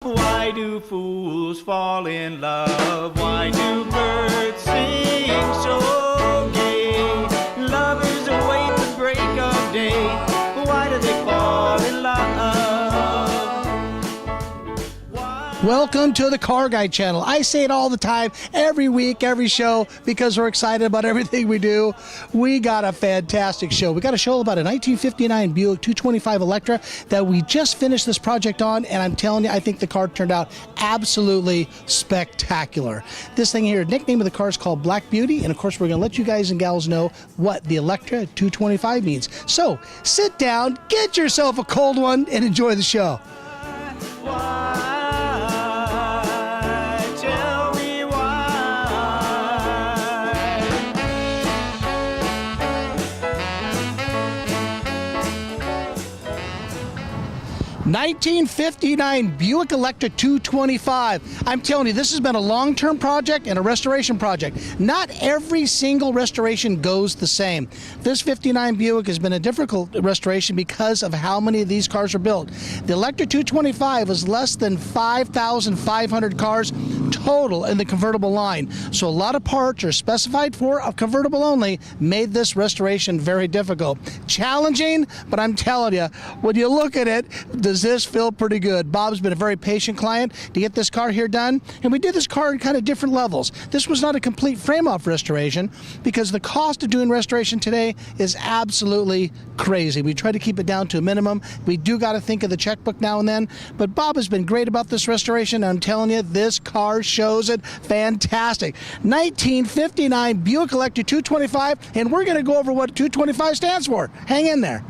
Why do fools fall in love? Why do birds sing so gay? Lovers await the break of day. Why do they fall in love? Welcome to the Car Guy channel. I say it all the time, every week, every show, because we're excited about everything we do. We got a fantastic show. We got a show about a 1959 Buick 225 Electra that we just finished this project on, and I'm telling you, I think the car turned out absolutely spectacular. This thing here, nickname of the car is called Black Beauty, and of course, we're going to let you guys and gals know what the Electra 225 means. So, sit down, get yourself a cold one, and enjoy the show. Why? Tell me why. 1959 Buick Electra 225. I'm telling you, this has been a long-term project and a restoration project. Not every single restoration goes the same. This 59 Buick has been a difficult restoration because of how many of these cars are built. The Electra 225 was less than 5,500 cars total in the convertible line. So a lot of parts are specified for a convertible only, made this restoration very difficult. Challenging, but I'm telling you, when you look at it, does this feel pretty good? Bob's been a very patient client to get this car here done, and we did this car in kind of different levels. This was not a complete frame-off restoration because the cost of doing restoration today is absolutely crazy. We try to keep it down to a minimum. We do got to think of the checkbook now and then, but Bob has been great about this restoration, and I'm telling you, this car shows it fantastic. 1959 Buick Electra 225, and we're going to go over what 225 stands for. Hang in there.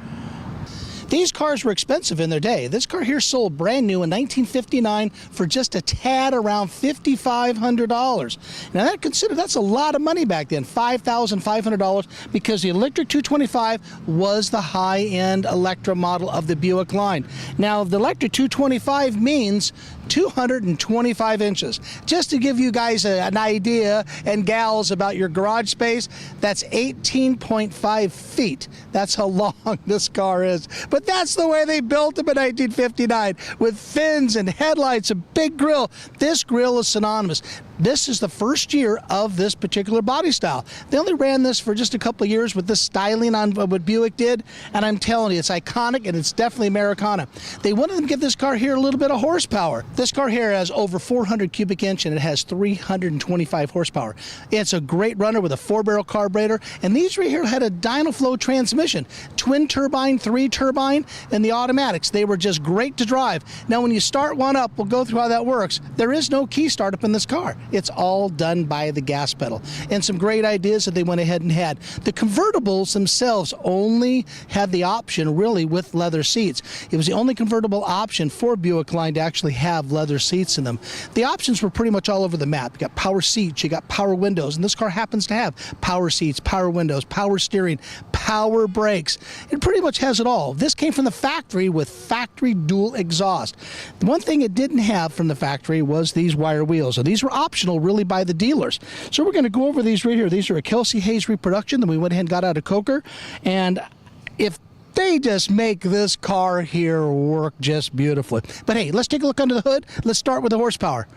These cars were expensive in their day. This car here sold brand new in 1959 for just a tad around $5,500. Now that's a lot of money back then, $5,500, because the Electra 225 was the high-end Electra model of the Buick line. Now the Electra 225 means 225 inches. Just to give you guys an idea, and gals, about your garage space, that's 18.5 feet. That's how long this car is. But that's the way they built them in 1959, with fins and headlights, a big grille. This grille is synonymous. This is the first year of this particular body style. They only ran this for just a couple of years with this styling on what Buick did, and I'm telling you, it's iconic and it's definitely Americana. They wanted to give this car here a little bit of horsepower. This car here has over 400 cubic inch and it has 325 horsepower. It's a great runner with a 4-barrel carburetor, and these right here had a Dynaflow transmission, twin turbine, 3 turbine, and the automatics. They were just great to drive. Now when you start one up, we'll go through how that works. There is no key startup in this car. It's all done by the gas pedal. And some great ideas that they went ahead and had. The convertibles themselves only had the option really with leather seats. It was the only convertible option for Buick line to actually have leather seats in them. The options were pretty much all over the map. You got power seats, you got power windows, and this car happens to have power seats, power windows, power steering, power brakes. It pretty much has it all. This came from the factory with factory dual exhaust. The one thing it didn't have from the factory was these wire wheels. So these were optional really by the dealers. So we're going to go over these right here. These are a Kelsey Hayes reproduction that we went ahead and got out of Coker. And if they just make this car here work just beautifully. But hey, let's take a look under the hood. Let's start with the horsepower.